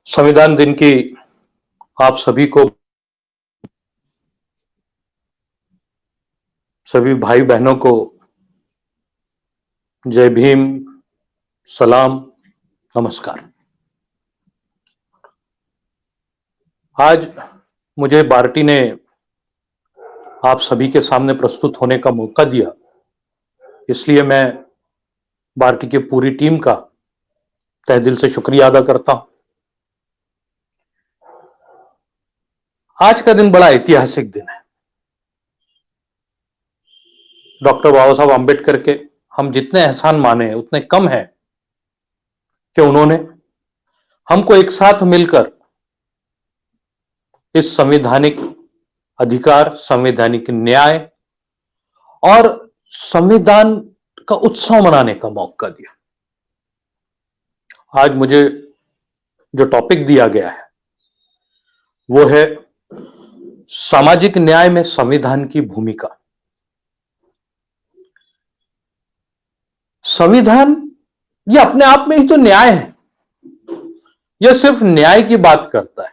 संविधान दिन की आप सभी को, सभी भाई बहनों को जय भीम, सलाम, नमस्कार। आज मुझे बार्टी ने आप सभी के सामने प्रस्तुत होने का मौका दिया, इसलिए मैं बार्टी की पूरी टीम का तहे दिल से शुक्रिया अदा करता हूं। आज का दिन बड़ा ऐतिहासिक दिन है। डॉक्टर बाबा साहब आंबेडकर के हम जितने एहसान माने उतने कम है कि उन्होंने हमको एक साथ मिलकर इस संवैधानिक अधिकार, संवैधानिक न्याय और संविधान का उत्सव मनाने का मौका दिया। आज मुझे जो टॉपिक दिया गया है वो है सामाजिक न्याय में संविधान की भूमिका। संविधान ये अपने आप में ही तो न्याय है, यह सिर्फ न्याय की बात करता है।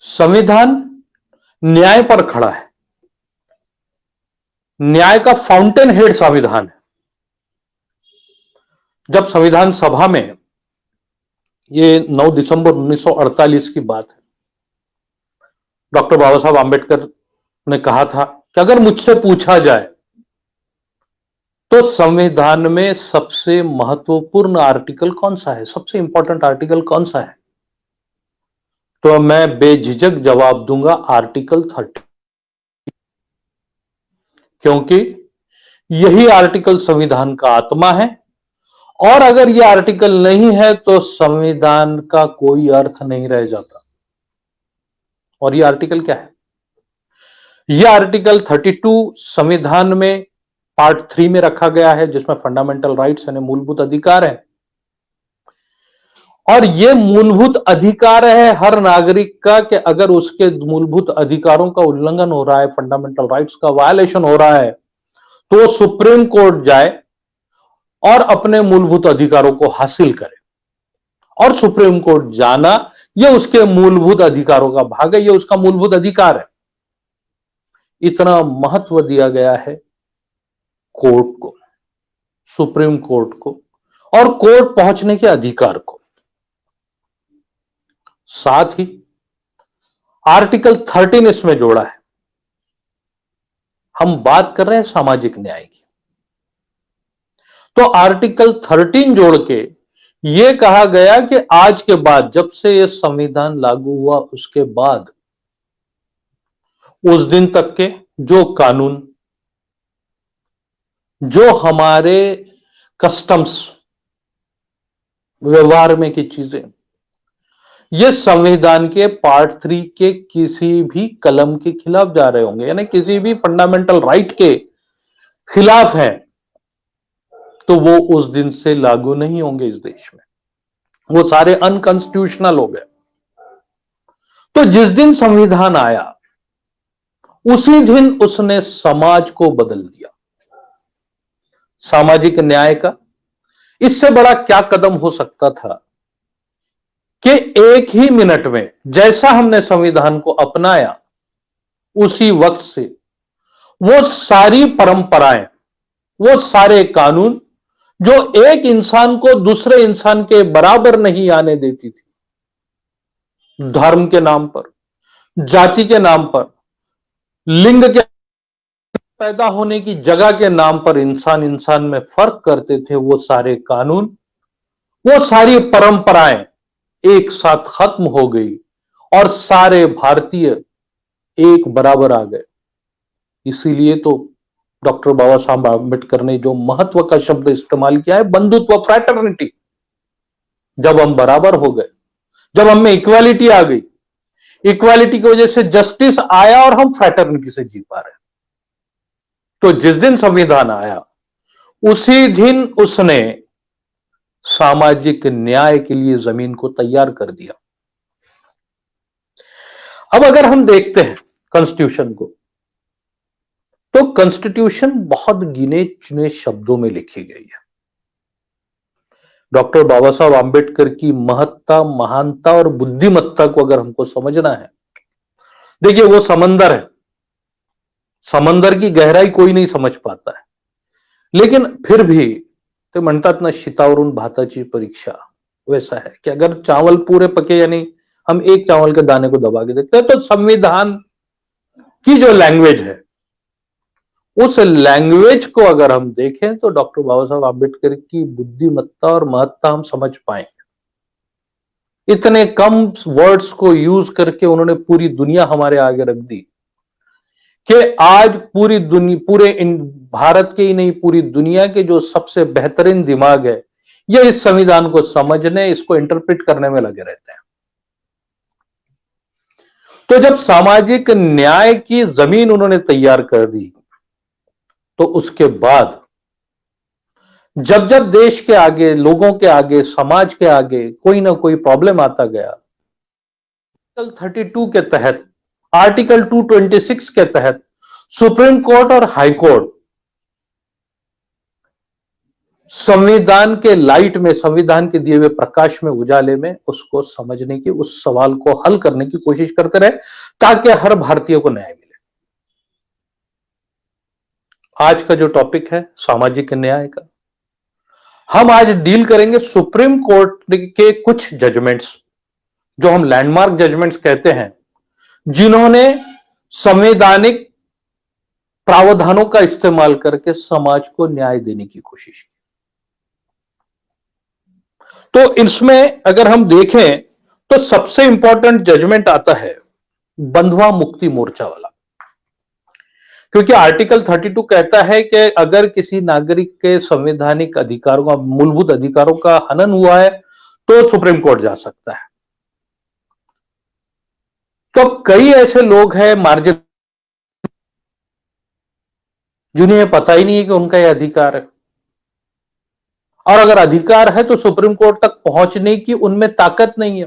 संविधान न्याय पर खड़ा है, न्याय का फाउंटेन हेड संविधान है। जब संविधान सभा में, ये 9 दिसंबर 1948 की बात है, डॉक्टर बाबा साहब आंबेडकर ने कहा था कि अगर मुझसे पूछा जाए तो संविधान में सबसे महत्वपूर्ण आर्टिकल कौन सा है, सबसे इंपॉर्टेंट आर्टिकल कौन सा है, तो मैं बेझिझक जवाब दूंगा आर्टिकल 30, क्योंकि यही आर्टिकल संविधान का आत्मा है और अगर यह आर्टिकल नहीं है तो संविधान का कोई अर्थ नहीं रह जाता। और यह आर्टिकल क्या है? यह आर्टिकल 32 संविधान में पार्ट 3 में रखा गया है, जिसमें फंडामेंटल राइट्स यानी मूलभूत अधिकार है। और यह मूलभूत अधिकार है हर नागरिक का कि अगर उसके मूलभूत अधिकारों का उल्लंघन हो रहा है, फंडामेंटल राइट्स का वायलेशन हो रहा है, तो सुप्रीम कोर्ट जाए और अपने मूलभूत अधिकारों को हासिल करे। और सुप्रीम कोर्ट जाना यह उसके मूलभूत अधिकारों का भाग है, यह उसका मूलभूत अधिकार है। इतना महत्व दिया गया है कोर्ट को, सुप्रीम कोर्ट को और कोर्ट पहुंचने के अधिकार को। साथ ही आर्टिकल 13 इसमें जोड़ा है। हम बात कर रहे हैं सामाजिक न्याय की, तो आर्टिकल 13 जोड़ के यह कहा गया कि आज के बाद, जब से यह संविधान लागू हुआ उसके बाद, उस दिन तक के जो कानून, जो हमारे कस्टम्स, व्यवहार में की चीजें, ये संविधान के पार्ट 3 के किसी भी कलम के खिलाफ जा रहे होंगे, यानी किसी भी फंडामेंटल राइट के खिलाफ है, तो वो उस दिन से लागू नहीं होंगे इस देश में, वो सारे अनकॉन्स्टिट्यूशनल हो गए। तो जिस दिन संविधान आया उसी दिन उसने समाज को बदल दिया। सामाजिक न्याय का इससे बड़ा क्या कदम हो सकता था कि एक ही मिनट में, जैसा हमने संविधान को अपनाया, उसी वक्त से वो सारी परंपराएं, वो सारे कानून जो एक इंसान को दूसरे इंसान के बराबर नहीं आने देती थी, धर्म के नाम पर, जाति के नाम पर, लिंग के, पैदा होने की जगह के नाम पर इंसान इंसान में फर्क करते थे, वो सारे कानून, वो सारी परंपराएं एक साथ खत्म हो गई और सारे भारतीय एक बराबर आ गए। इसीलिए तो डॉक्टर बाबा साहब आंबेडकर ने जो महत्व का शब्द इस्तेमाल किया है, बंधुत्व, फ्रैटर्निटी। जब हम बराबर हो गए, जब हम में इक्वालिटी आ गई, इक्वालिटी की वजह से जस्टिस आया और हम फ्रैटर्निटी से जी पा रहे हैं। तो जिस दिन संविधान आया उसी दिन उसने सामाजिक न्याय के लिए जमीन को तैयार कर दिया। अब अगर हम देखते हैं कॉन्स्टिट्यूशन को, तो कॉन्स्टिट्यूशन बहुत गिने चुने शब्दों में लिखी गई है। डॉक्टर बाबा साहब आंबेडकर की महत्ता, महानता और बुद्धिमत्ता को अगर हमको समझना है, देखिए वो समंदर है, समंदर की गहराई कोई नहीं समझ पाता है, लेकिन फिर भी ते म्हणतात ना, शीतावरून भाताची परीक्षा, वैसा है कि अगर चावल पूरे पके यानी हम एक चावल के दाने को दबा के देखते हैं, तो संविधान की जो लैंग्वेज है, उस लैंग्वेज को अगर हम देखें तो डॉक्टर बाबा साहब आंबेडकर की बुद्धिमत्ता और महत्ता हम समझ पाएंगे। इतने कम वर्ड्स को यूज करके उन्होंने पूरी दुनिया हमारे आगे रख दी कि आज पूरी दुनिया, पूरे भारत के ही नहीं पूरी दुनिया के जो सबसे बेहतरीन दिमाग है, ये इस संविधान को समझने, इसको इंटरप्रेट करने में लगे रहते हैं। तो जब सामाजिक न्याय की जमीन उन्होंने तैयार कर दी, तो उसके बाद जब जब देश के आगे, लोगों के आगे, समाज के आगे कोई ना कोई प्रॉब्लम आता गया, आर्टिकल 32 के तहत, आर्टिकल 226 के तहत सुप्रीम कोर्ट और हाई कोर्ट संविधान के लाइट में, संविधान के दिए हुए प्रकाश में, उजाले में उसको समझने की, उस सवाल को हल करने की कोशिश करते रहे ताकि हर भारतीय को न्याय मिले। आज का जो टॉपिक है सामाजिक न्याय का, हम आज डील करेंगे सुप्रीम कोर्ट के कुछ जजमेंट्स, जो हम लैंडमार्क जजमेंट्स कहते हैं, जिन्होंने संवैधानिक प्रावधानों का इस्तेमाल करके समाज को न्याय देने की कोशिश की। तो इसमें अगर हम देखें तो सबसे इंपॉर्टेंट जजमेंट आता है बंधुआ मुक्ति मोर्चा वाला, क्योंकि आर्टिकल 32 कहता है कि अगर किसी नागरिक के संवैधानिक अधिकारों का, मूलभूत अधिकारों का हनन हुआ है तो सुप्रीम कोर्ट जा सकता है। तो कई ऐसे लोग हैं मार्जिन, जिन्हें पता ही नहीं है कि उनका यह अधिकार है, और अगर अधिकार है तो सुप्रीम कोर्ट तक पहुंचने की उनमें ताकत नहीं है,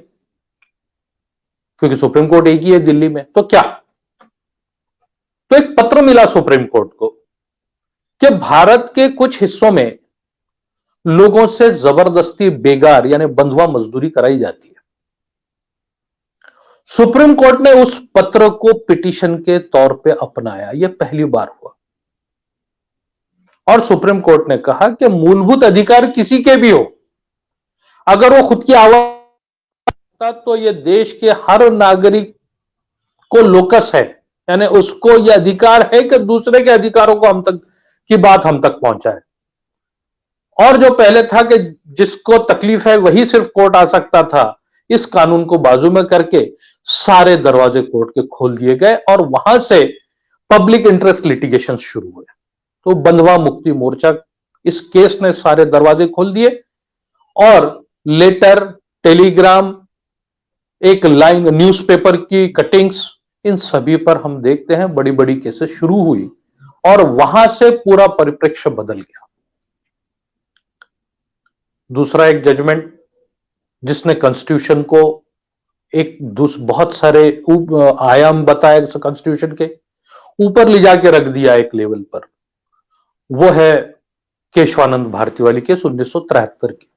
क्योंकि सुप्रीम कोर्ट एक ही है दिल्ली में। तो क्या, तो एक पत्र मिला सुप्रीम कोर्ट को कि भारत के कुछ हिस्सों में लोगों से जबरदस्ती बेगार यानी बंधुआ मजदूरी कराई जाती है। सुप्रीम कोर्ट ने उस पत्र को पिटीशन के तौर पे अपनाया, यह पहली बार हुआ, और सुप्रीम कोर्ट ने कहा कि मूलभूत अधिकार किसी के भी हो, अगर वो खुद की आवाज, तो यह देश के हर नागरिक को लोकस है, यानी उसको यह अधिकार है कि दूसरे के अधिकारों को हम तक की बात हम तक पहुंचाए। और जो पहले था कि जिसको तकलीफ है वही सिर्फ कोर्ट आ सकता था, इस कानून को बाजू में करके सारे दरवाजे कोर्ट के खोल दिए गए और वहां से पब्लिक इंटरेस्ट लिटिगेशन शुरू हुए। तो बंधुआ मुक्ति मोर्चा, इस केस ने सारे दरवाजे खोल दिए और लेटर, टेलीग्राम, एक लाइन, न्यूज़पेपर की कटिंग्स, इन सभी पर हम देखते हैं बड़ी बड़ी केसेस शुरू हुई और वहां से पूरा परिप्रेक्ष्य बदल गया। दूसरा एक जजमेंट जिसने कॉन्स्टिट्यूशन को एक बहुत सारे आयाम बताए, कॉन्स्टिट्यूशन के ऊपर ले जाके रख दिया एक लेवल पर, वो है केशवानंद भारती वाली केस 1973 की।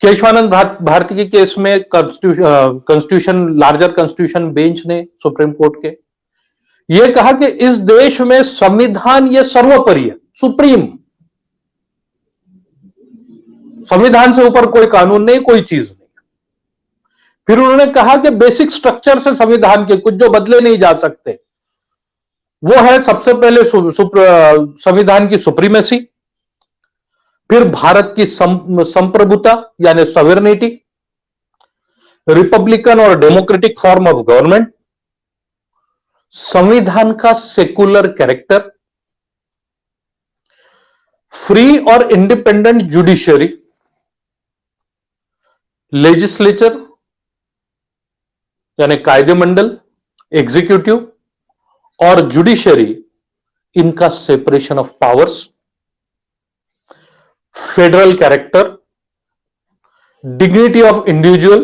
केशवानंद भारती के केस में कॉन्स्टिट्यूशन, लार्जर कॉन्स्टिट्यूशन बेंच ने सुप्रीम कोर्ट के यह कहा कि इस देश में संविधान यह सर्वोपरि है, सुप्रीम, संविधान से ऊपर कोई कानून नहीं, कोई चीज नहीं। फिर उन्होंने कहा कि बेसिक स्ट्रक्चर से संविधान के कुछ जो बदले नहीं जा सकते, वो है सबसे पहले संविधान की सुप्रीमेसी, फिर भारत की संप्रभुता यानी सॉवरेनिटी, रिपब्लिकन और डेमोक्रेटिक फॉर्म ऑफ गवर्नमेंट, संविधान का सेकुलर कैरेक्टर, फ्री और इंडिपेंडेंट जुडिशरी, लेजिस्लेचर यानी कायदे मंडल, एग्जीक्यूटिव और जुडिशरी, इनका separation of powers, federal character, dignity of individual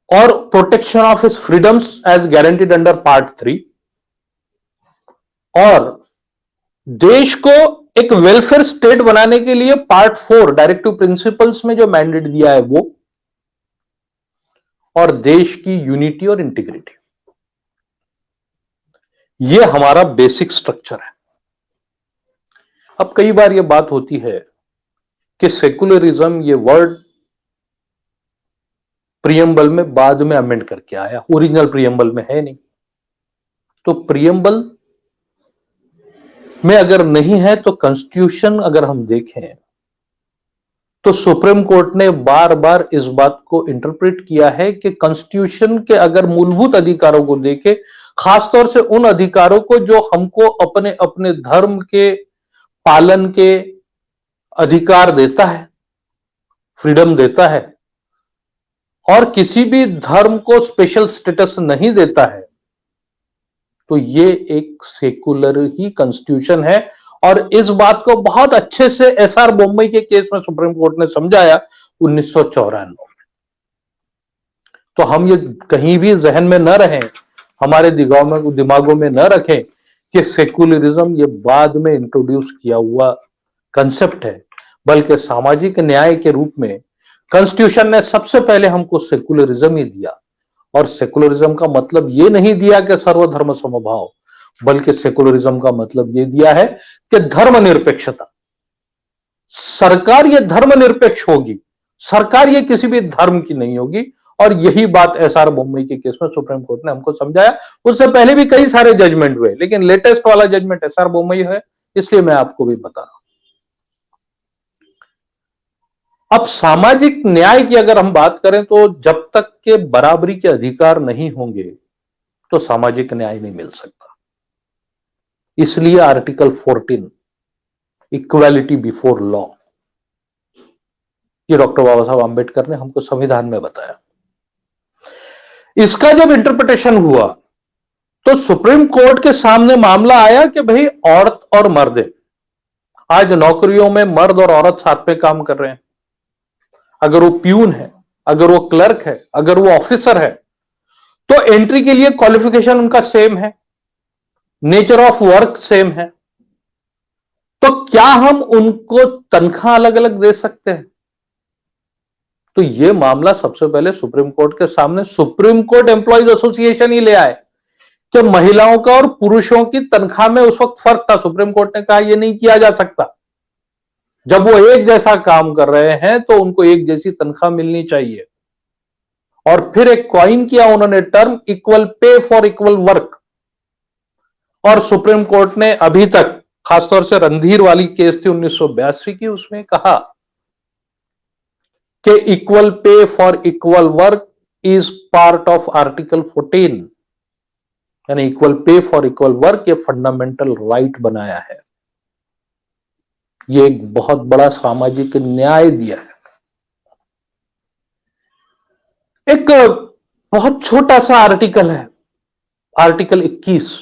और protection of his freedoms as guaranteed under part 3, और देश को एक वेलफेयर स्टेट बनाने के लिए पार्ट 4 डायरेक्टिव प्रिंसिपल्स में जो मैंडेट दिया है वो, और देश की यूनिटी और इंटीग्रिटी, ये हमारा बेसिक स्ट्रक्चर है। अब कई बार यह बात होती है कि सेकुलरिज्म ये वर्ड प्रियम्बल में बाद में अमेंड करके आया, ओरिजिनल प्रियम्बल में है नहीं। तो प्रियम्बल में अगर नहीं है तो कॉन्स्टिट्यूशन अगर हम देखें तो सुप्रीम कोर्ट ने बार बार इस बात को इंटरप्रेट किया है कि कॉन्स्टिट्यूशन के अगर मूलभूत अधिकारों को देखें, खासतौर से उन अधिकारों को जो हमको अपने अपने धर्म के पालन के अधिकार देता है, फ्रीडम देता है, और किसी भी धर्म को स्पेशल स्टेटस नहीं देता है, तो ये एक सेकुलर ही कॉन्स्टिट्यूशन है। और इस बात को बहुत अच्छे से एसआर बोम्मई के केस में सुप्रीम कोर्ट ने समझाया 1994 में। तो हम ये कहीं भी जहन में न रहें, हमारे दिमागों में न रखें कि सेकुलरिज्म ये बाद में इंट्रोड्यूस किया हुआ कंसेप्ट है, बल्कि सामाजिक न्याय के रूप में कॉन्स्टिट्यूशन ने सबसे पहले हमको सेकुलरिज्म ही दिया। और सेकुलरिज्म का मतलब ये नहीं दिया कि सर्वधर्म समभाव, बल्कि सेकुलरिज्म का मतलब ये दिया है कि धर्मनिरपेक्षता। सरकार ये धर्मनिरपेक्ष होगी, सरकार ये किसी भी धर्म की नहीं होगी। और यही बात एसआर बोम्मई के केस में सुप्रीम कोर्ट ने हमको समझाया। उससे पहले भी कई सारे जजमेंट हुए, लेकिन लेटेस्ट वाला जजमेंट एसआर बोम्मई है, इसलिए मैं आपको भी बता रहा हूं। अब सामाजिक न्याय की अगर हम बात करें तो जब तक के बराबरी के अधिकार नहीं होंगे तो सामाजिक न्याय नहीं मिल सकता। इसलिए आर्टिकल 14 इक्वालिटी बिफोर लॉ, ये डॉक्टर बाबा साहब आंबेडकर ने हमको संविधान में बताया। इसका जब इंटरप्रिटेशन हुआ तो सुप्रीम कोर्ट के सामने मामला आया कि भाई औरत और मर्द, आज नौकरियों में मर्द और औरत साथ पे काम कर रहे हैं। अगर वो प्यून है, अगर वो क्लर्क है, अगर वो ऑफिसर है, तो एंट्री के लिए क्वालिफिकेशन उनका सेम है, नेचर ऑफ वर्क सेम है। तो क्या हम उनको तनख्वाह अलग अलग दे सकते हैं? तो यह मामला सबसे पहले सुप्रीम कोर्ट के सामने सुप्रीम कोर्ट एम्प्लॉइज एसोसिएशन ही ले आए कि महिलाओं का और पुरुषों की तनख्वाह में उस वक्त फर्क था। सुप्रीम कोर्ट ने कहा यह नहीं किया जा सकता, जब वो एक जैसा काम कर रहे हैं तो उनको एक जैसी तनख्वाह मिलनी चाहिए। और फिर एक कॉइन किया उन्होंने term equal pay for equal work. और सुप्रीम कोर्ट ने अभी तक, खासतौर से रणधीर वाली केस थी 1982 की, उसमें कहा कि equal pay for equal work is part of article 14, यानी equal pay for equal work ये फंडामेंटल राइट बनाया है। ये एक बहुत बड़ा सामाजिक न्याय दिया है। एक बहुत छोटा सा आर्टिकल है, आर्टिकल 21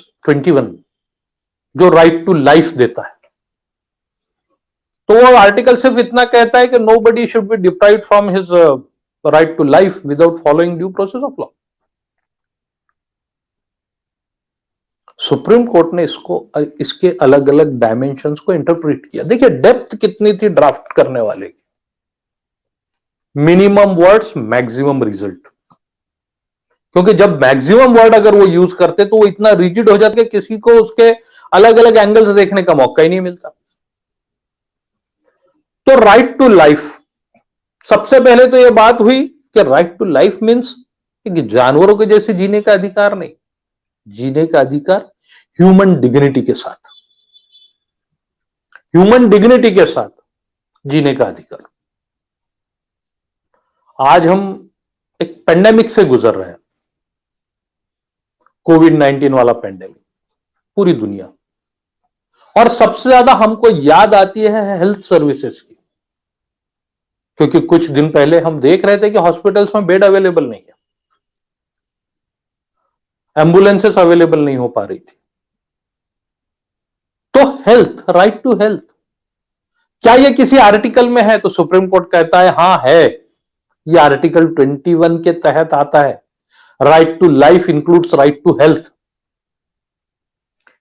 जो राइट टू लाइफ देता है। तो वो आर्टिकल सिर्फ इतना कहता है कि nobody should be deprived from his right to life without following due process of law. Supreme Court ने इसके अलग अलग डायमेंशंस को इंटरप्रेट किया। देखिए डेप्थ कितनी थी ड्राफ्ट करने वाले की, मिनिमम वर्ड्स मैक्सिमम रिजल्ट। क्योंकि जब मैक्सिमम वर्ड अगर वो यूज करते तो वो इतना रिजिड हो जाता कि किसी को उसके अलग अलग एंगल से देखने का मौका ही नहीं मिलता। तो राइट टू लाइफ, सबसे पहले तो यह बात हुई कि राइट टू लाइफ मींस कि जानवरों के जैसे जीने का अधिकार नहीं, जीने का अधिकार ह्यूमन डिग्निटी के साथ, ह्यूमन डिग्निटी के साथ जीने का अधिकार। आज हम एक पेंडेमिक से गुजर रहे हैं, कोविड-19 वाला पेंडेमिक, पूरी दुनिया। और सबसे ज्यादा हमको याद आती है हेल्थ सर्विसेज की, क्योंकि कुछ दिन पहले हम देख रहे थे कि हॉस्पिटल्स में बेड अवेलेबल नहीं है, एम्बुलेंसेस अवेलेबल नहीं हो पा रही थी। तो हेल्थ, राइट टू हेल्थ, क्या यह किसी आर्टिकल में है? तो सुप्रीम कोर्ट कहता है हां है, यह आर्टिकल 21 के तहत आता है। Right to life includes right to health.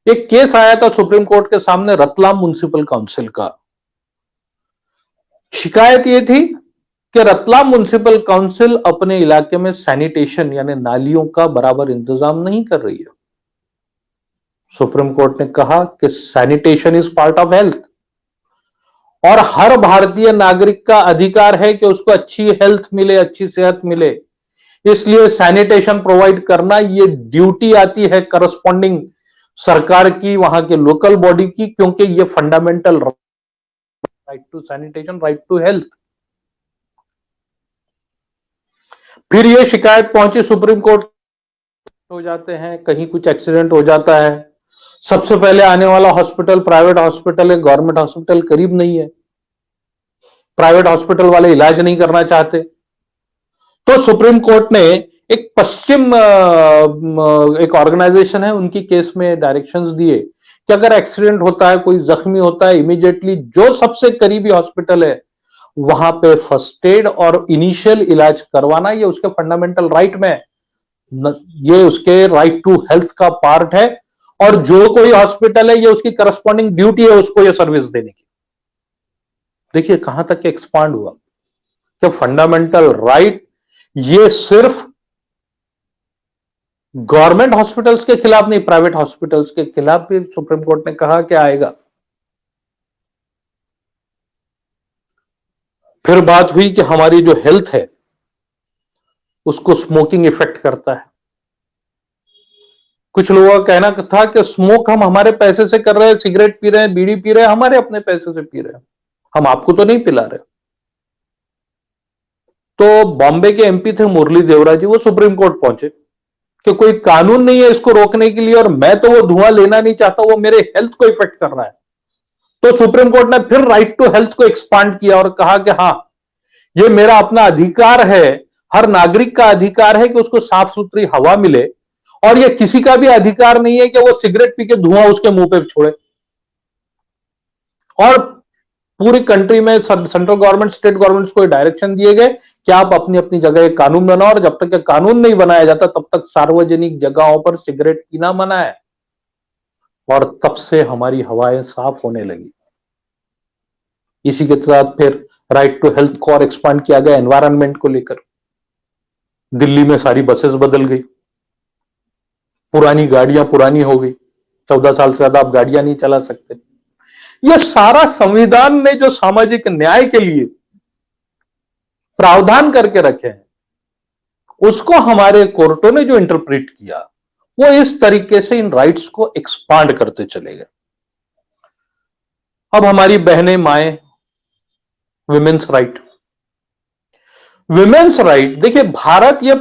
एक केस आया था सुप्रीम कोर्ट के सामने रतलाम म्युनिसिपल काउंसिल का। शिकायत यह थी कि रतलाम म्युनिसिपल काउंसिल अपने इलाके में सैनिटेशन यानी नालियों का बराबर इंतजाम नहीं कर रही है। सुप्रीम कोर्ट ने कहा कि sanitation is part of health और हर भारतीय नागरिक का अधिकार है कि उसको अच्छी हेल्थ मिले, अच्छी सेहत मिले। इसलिए सैनिटेशन प्रोवाइड करना यह ड्यूटी आती है करस्पॉन्डिंग सरकार की, वहां के लोकल बॉडी की, क्योंकि यह fundamental right to sanitation, right to health. फिर यह शिकायत पहुंची सुप्रीम कोर्ट, हो जाते हैं, कहीं कुछ एक्सीडेंट हो जाता है, सबसे पहले आने वाला हॉस्पिटल प्राइवेट हॉस्पिटल है, गवर्नमेंट हॉस्पिटल करीब नहीं है, प्राइवेट हॉस्पिटल वाले इलाज नहीं करना चाहते। तो सुप्रीम कोर्ट ने एक पश्चिम एक ऑर्गेनाइजेशन है, उनकी केस में डायरेक्शंस दिए कि अगर एक्सीडेंट होता है, कोई जख्मी होता है, इमीडिएटली जो सबसे करीबी हॉस्पिटल है वहां पे फर्स्ट एड और इनिशियल इलाज करवाना, ये उसके फंडामेंटल राइट में, ये उसके राइट टू हेल्थ का पार्ट है। और जो कोई हॉस्पिटल है, ये उसकी करस्पॉन्डिंग ड्यूटी है उसको ये सर्विस देने की। देखिए कहां तक एक्सपांड हुआ कि फंडामेंटल राइट ये सिर्फ गवर्नमेंट हॉस्पिटल्स के खिलाफ नहीं, प्राइवेट हॉस्पिटल्स के खिलाफ भी सुप्रीम कोर्ट ने कहा कि आएगा। फिर बात हुई कि हमारी जो हेल्थ है उसको स्मोकिंग इफेक्ट करता है। कुछ लोगों का कहना था कि स्मोक हम हमारे पैसे से कर रहे हैं, सिगरेट पी रहे हैं, बीड़ी पी रहे हैं, हमारे अपने पैसे से पी रहे हैं, हम आपको तो नहीं पिला रहे। तो बॉम्बे के एमपी थे मुरली देवरा जी, वो सुप्रीम कोर्ट पहुंचे कि कोई कानून नहीं है इसको रोकने के लिए, और मैं तो वो धुआं लेना नहीं चाहता, वो मेरे हेल्थ को इफेक्ट कर रहा है। तो सुप्रीम कोर्ट ने फिर राइट टू हेल्थ को एक्सपांड किया और कहा कि हां, ये मेरा अपना अधिकार है, हर नागरिक का अधिकार है कि उसको साफ सुथरी हवा मिले, और ये किसी का भी अधिकार नहीं है कि वो सिगरेट पी के धुआं उसके मुंह पे छोड़े। और पूरी कंट्री में सेंट्रल गवर्नमेंट, स्टेट गवर्नमेंट्स को डायरेक्शन दिए गए कि आप अपनी अपनी जगह एक कानून बनाओ, और जब तक ये कानून नहीं बनाया जाता तब तक सार्वजनिक जगहों पर सिगरेट पीना मना है। और तब से हमारी हवाएं साफ होने लगी। इसी के साथ फिर राइट टू हेल्थ को और एक्सपांड किया गया एनवायरनमेंट को लेकर। दिल्ली में सारी बसेस बदल गई, पुरानी गाड़ियां पुरानी हो गई, 14 साल से ज्यादा आप गाड़ियां नहीं चला सकते। यह सारा संविधान ने जो सामाजिक न्याय के लिए प्रावधान करके रखे हैं, उसको हमारे कोर्टों ने जो इंटरप्रेट किया, वो इस तरीके से इन राइट्स को एक्सपांड करते चले गए। अब हमारी बहनें, माएं, विमेन्स राइट, विमेन्स राइट, देखिए भारत ये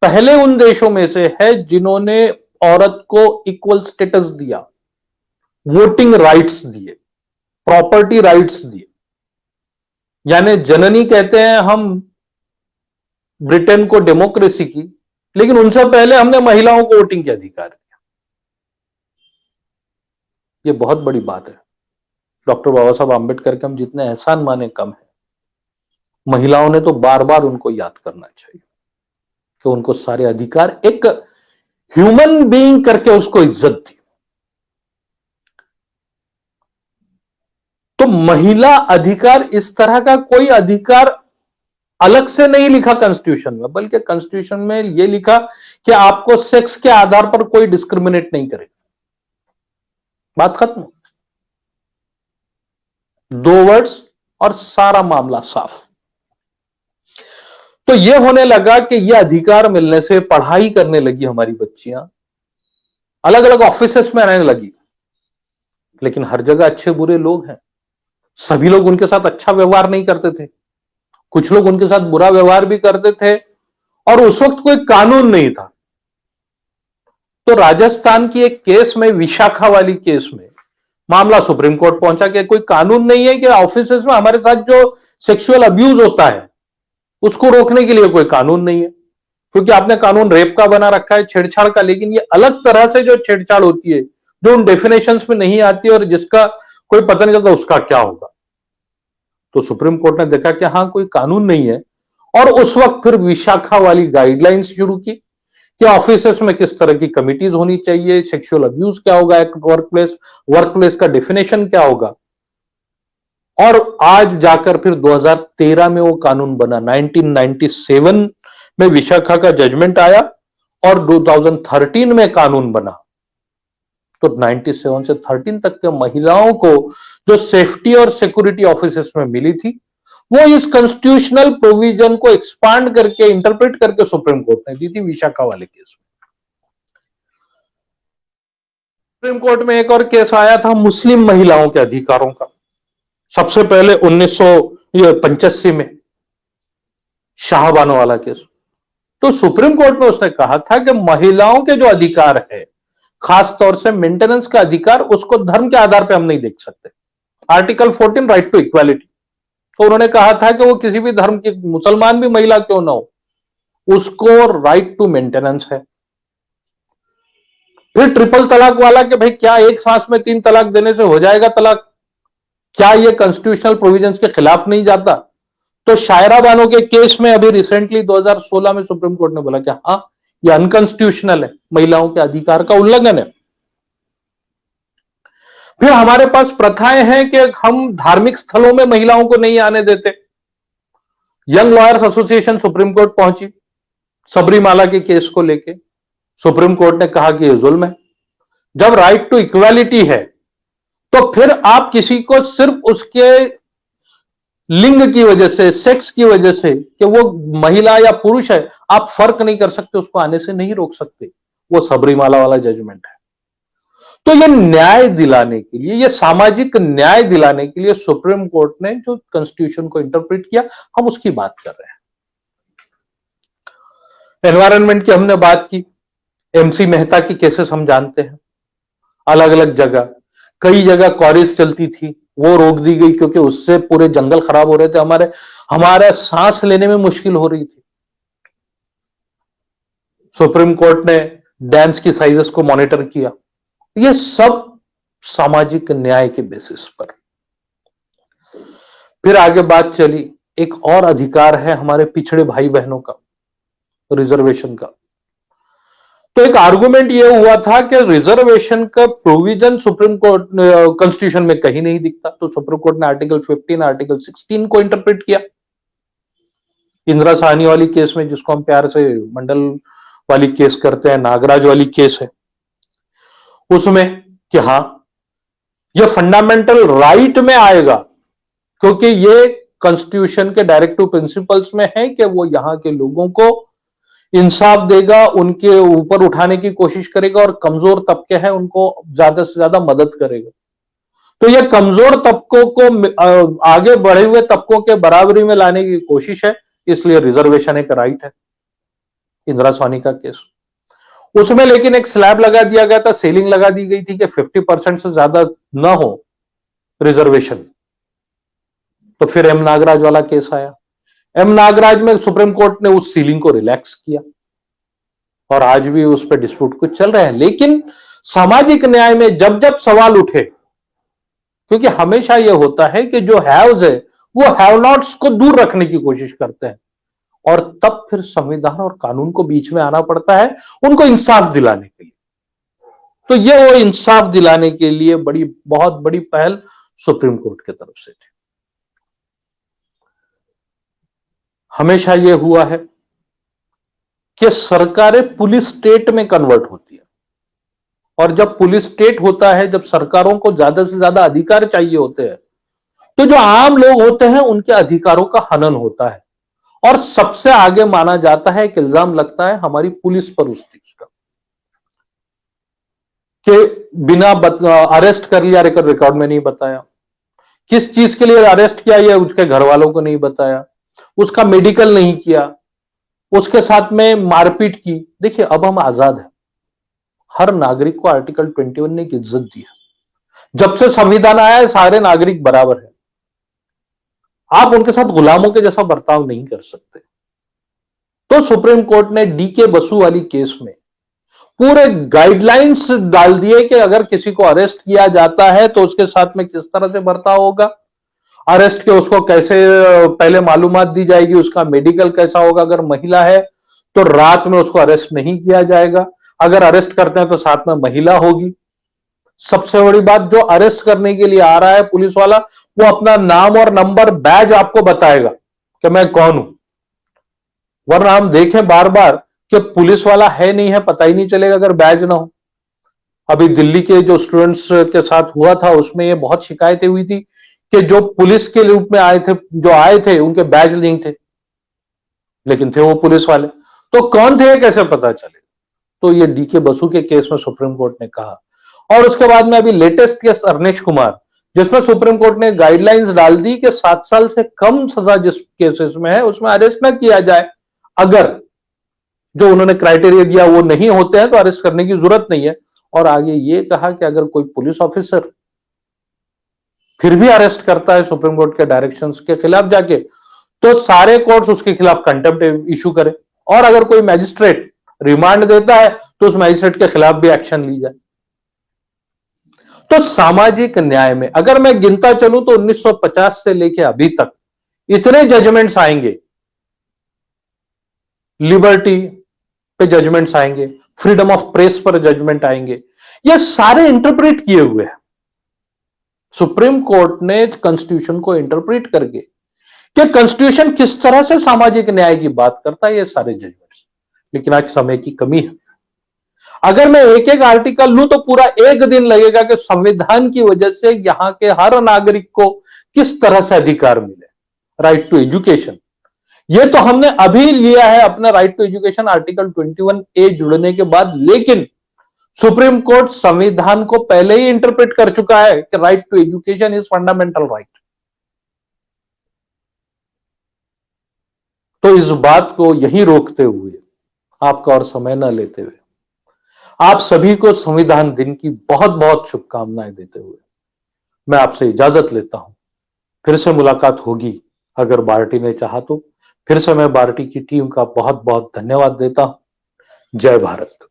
पहले उन देशों में से है जिन्होंने औरत को इक्वल स्टेटस दिया, वोटिंग राइट्स दिए, प्रॉपर्टी राइट्स दिए। यानी जननी कहते हैं हम ब्रिटेन को डेमोक्रेसी की, लेकिन उनसे पहले हमने महिलाओं को वोटिंग के अधिकार दिया। यह बहुत बड़ी बात है। डॉक्टर बाबा साहब आंबेडकर के हम जितने एहसान माने कम है। महिलाओं ने तो बार बार उनको याद करना चाहिए कि उनको सारे अधिकार, एक ह्यूमन बीइंग करके उसको इज्जत दी। तो महिला अधिकार, इस तरह का कोई अधिकार अलग से नहीं लिखा कॉन्स्टिट्यूशन में, बल्कि कॉन्स्टिट्यूशन में यह लिखा कि आपको सेक्स के आधार पर कोई डिस्क्रिमिनेट नहीं करेगा। बात खत्म, 2 वर्ड्स और सारा मामला साफ। तो यह होने लगा कि यह अधिकार मिलने से पढ़ाई करने लगी हमारी बच्चियां, अलग अलग ऑफिसेस में रहने लगी। लेकिन हर जगह अच्छे बुरे लोग हैं, सभी लोग उनके साथ अच्छा व्यवहार नहीं करते थे, कुछ लोग उनके साथ बुरा व्यवहार भी करते थे, और उस वक्त कोई कानून नहीं था। तो राजस्थान की एक केस में, विशाखा वाली केस में, मामला सुप्रीम कोर्ट पहुंचा कि कोई कानून नहीं है कि ऑफिसेस में हमारे साथ जो सेक्सुअल अब्यूज होता है उसको रोकने के लिए कोई कानून नहीं है, क्योंकि आपने कानून रेप का बना रखा है, छेड़छाड़ का, लेकिन ये अलग तरह से जो छेड़छाड़ होती है जो उन डेफिनेशंस में नहीं आती और जिसका कोई पता नहीं चलता उसका क्या होगा। तो सुप्रीम कोर्ट ने देखा कि हां कोई कानून नहीं है, और उस वक्त फिर विशाखा वाली गाइडलाइंस शुरू की कि ऑफिसेस में किस तरह की कमिटीज होनी चाहिए, सेक्सुअल अब्यूज क्या होगा वर्क प्लेस का डेफिनेशन क्या होगा। और आज जाकर फिर 2013 में वो कानून बना, 1997 में विशाखा का जजमेंट आया और 2013 में कानून बना। तो 97 से 13 तक के महिलाओं को जो सेफ्टी और सिक्योरिटी ऑफिसेस में मिली थी, वो इस कॉन्स्टिट्यूशनल प्रोविजन को एक्सपांड करके, इंटरप्रेट करके सुप्रीम कोर्ट ने दी थी विशाखा वाले केस में। सुप्रीम कोर्ट में एक और केस आया था मुस्लिम महिलाओं के अधिकारों का, सबसे पहले 1985 में शाहबानो वाला केस। तो सुप्रीम कोर्ट में उसने कहा था कि महिलाओं के जो अधिकार है, खास तौर से मेंटेनेंस का अधिकार, उसको धर्म के आधार पर हम नहीं देख सकते। आर्टिकल 14 राइट टू इक्वालिटी, तो उन्होंने कहा था कि वो किसी भी धर्म की, मुसलमान भी महिला क्यों ना हो, उसको राइट टू मेंटेनेंस है। फिर ट्रिपल तलाक वाला कि भाई क्या एक सांस में 3 तलाक देने से हो जाएगा तलाक, क्या ये कॉन्स्टिट्यूशनल प्रोविजंस के खिलाफ नहीं जाता। तो शायरा बानो के केस में अभी रिसेंटली 2016 में सुप्रीम कोर्ट ने बोला कि हाँ, ये अनकॉन्स्टिट्यूशनल है, महिलाओं के अधिकार का उल्लंघन है। फिर हमारे पास प्रथाएं हैं कि हम धार्मिक स्थलों में महिलाओं को नहीं आने देते। Young lawyers association supreme court पहुंची सबरीमाला के केस को लेके। सुप्रीम कोर्ट ने कहा कि यह जुल्म है। जब राइट टू इक्वालिटी है तो फिर आप किसी को सिर्फ उसके लिंग की वजह से, सेक्स की वजह से, कि वो महिला या पुरुष है, आप फर्क नहीं कर सकते, उसको आने से नहीं रोक सकते। वो सबरीमाला वाला जजमेंट है। तो ये न्याय दिलाने के लिए, ये सामाजिक न्याय दिलाने के लिए सुप्रीम कोर्ट ने जो कॉन्स्टिट्यूशन को इंटरप्रेट किया, हम उसकी बात कर रहे हैं। एनवायरनमेंट की हमने बात की, एमसी मेहता की केसेस हम जानते हैं। अलग अलग जगह, कई जगह क्वारीज चलती थी, वो रोक दी गई क्योंकि उससे पूरे जंगल खराब हो रहे थे, हमारे सांस लेने में मुश्किल हो रही थी। सुप्रीम कोर्ट ने डैम्स की साइजेस को मॉनिटर किया। ये सब सामाजिक न्याय के बेसिस पर। फिर आगे बात चली, एक और अधिकार है हमारे पिछड़े भाई बहनों का, रिजर्वेशन का। तो एक आर्गुमेंट यह हुआ था कि रिजर्वेशन का प्रोविजन सुप्रीम कोर्ट कॉन्स्टिट्यूशन में कहीं नहीं दिखता। तो सुप्रीम कोर्ट ने आर्टिकल 15, आर्टिकल 16 को इंटरप्रेट किया। इंदिरा साहनी वाली केस में, जिसको हम प्यार से मंडल वाली केस करते हैं, नागराज वाली केस है उसमें, कि हां, यह फंडामेंटल राइट में आएगा क्योंकि ये कॉन्स्टिट्यूशन के डायरेक्टिव प्रिंसिपल्स में है कि वो यहां के लोगों को इंसाफ देगा, उनके ऊपर उठाने की कोशिश करेगा, और कमजोर तबके हैं उनको ज्यादा से ज्यादा मदद करेगा। तो यह कमजोर तबकों को आगे बढ़े हुए तबकों के बराबरी में लाने की कोशिश है, इसलिए रिजर्वेशन एक राइट है। इंदिरा साहनी का केस, उसमें लेकिन एक स्लैब लगा दिया गया था, सीलिंग लगा दी गई थी कि 50% से ज्यादा ना हो रिजर्वेशन। तो फिर एम नागराज वाला केस आया। एम नागराज में सुप्रीम कोर्ट ने उस सीलिंग को रिलैक्स किया और आज भी उस पर डिस्प्यूट कुछ चल रहे हैं। लेकिन सामाजिक न्याय में जब जब सवाल उठे, क्योंकि हमेशा यह होता है कि जो हैव्स है वो हैव नॉट्स को दूर रखने की कोशिश करते हैं, और तब फिर संविधान और कानून को बीच में आना पड़ता है उनको इंसाफ दिलाने के लिए। तो ये वो इंसाफ दिलाने के लिए बहुत बड़ी पहल सुप्रीम कोर्ट की तरफ से थी। हमेशा यह हुआ है कि सरकारें पुलिस स्टेट में कन्वर्ट होती है, और जब पुलिस स्टेट होता है, जब सरकारों को ज्यादा से ज्यादा अधिकार चाहिए होते हैं, तो जो आम लोग होते हैं उनके अधिकारों का हनन होता है। और सबसे आगे माना जाता है कि इल्जाम लगता है हमारी पुलिस पर उस चीज का, कि बिना अरेस्ट कर लिया, रिकॉर्ड में नहीं बताया, किस चीज के लिए अरेस्ट किया ये उसके घर वालों को नहीं बताया, उसका मेडिकल नहीं किया, उसके साथ में मारपीट की। देखिए, अब हम आजाद हैं, हर नागरिक को आर्टिकल 21 ने एक इज्जत दी है। जब से संविधान आया है सारे नागरिक बराबर है, आप उनके साथ गुलामों के जैसा बर्ताव नहीं कर सकते। तो सुप्रीम कोर्ट ने डीके बसु वाली केस में पूरे गाइडलाइंस डाल दिए कि अगर किसी को अरेस्ट किया जाता है तो उसके साथ में किस तरह से बर्ताव होगा, अरेस्ट के उसको कैसे पहले मालूमात दी जाएगी, उसका मेडिकल कैसा होगा, अगर महिला है तो रात में उसको अरेस्ट नहीं किया जाएगा। अगर अरेस्ट करते हैं तो साथ में महिला होगी। सबसे बड़ी बात, जो अरेस्ट करने के लिए आ रहा है पुलिस वाला, वो अपना नाम और नंबर बैज आपको बताएगा कि मैं कौन हूं। वरना हम देखें बार बार कि पुलिस वाला है नहीं है पता ही नहीं चलेगा अगर बैज ना हो। अभी दिल्ली के जो स्टूडेंट्स के साथ हुआ था उसमें ये बहुत शिकायतें हुई थी कि जो पुलिस के रूप में आए थे, जो आए थे, उनके बैज नहीं थे, लेकिन थे वो पुलिस वाले। तो कौन थे कैसे पता चले? तो ये डीके बसु के केस में सुप्रीम कोर्ट ने कहा। और उसके बाद में अभी लेटेस्ट केस अरनेश कुमार, जिसमें सुप्रीम कोर्ट ने गाइडलाइंस डाल दी कि 7 साल से कम सजा जिस केसेस में है उसमें अरेस्ट ना किया जाए। अगर जो उन्होंने क्राइटेरिया दिया वो नहीं होते हैं तो अरेस्ट करने की जरूरत नहीं है। और आगे ये कहा कि अगर कोई पुलिस ऑफिसर फिर भी अरेस्ट करता है सुप्रीम कोर्ट के डायरेक्शंस के खिलाफ जाके, तो सारे कोर्ट्स उसके खिलाफ कंटेम्प्ट इशू करें। और अगर कोई मैजिस्ट्रेट रिमांड देता है तो उस मैजिस्ट्रेट के खिलाफ भी एक्शन ली जाए। तो सामाजिक न्याय में अगर मैं गिनता चलूं तो 1950 से लेकर अभी तक इतने जजमेंट्स आएंगे। लिबर्टी पे जजमेंट्स आएंगे, फ्रीडम ऑफ प्रेस पर जजमेंट आएंगे, ये सारे इंटरप्रेट किए हुए हैं। सुप्रीम कोर्ट ने कॉन्स्टिट्यूशन को इंटरप्रेट करके कि कॉन्स्टिट्यूशन किस तरह से सामाजिक न्याय की बात करता है, ये सारे जजमेंट्स। लेकिन आज समय की कमी है। अगर मैं एक एक आर्टिकल लूं तो पूरा एक दिन लगेगा कि संविधान की वजह से यहां के हर नागरिक को किस तरह से अधिकार मिले। राइट टू एजुकेशन, ये तो हमने अभी लिया है अपना right to education article 21A जुड़ने के बाद, लेकिन सुप्रीम कोर्ट संविधान को पहले ही इंटरप्रेट कर चुका है कि right to education is fundamental right. तो इस बात को यहीं रोकते हुए, आपका और समय न लेते हुए, आप सभी को संविधान दिन की बहुत बहुत शुभकामनाएं देते हुए मैं आपसे इजाजत लेता हूं। फिर से मुलाकात होगी अगर बार्टी ने चाहा तो। फिर से मैं बार्टी की टीम का बहुत बहुत धन्यवाद देता हूं। जय भारत।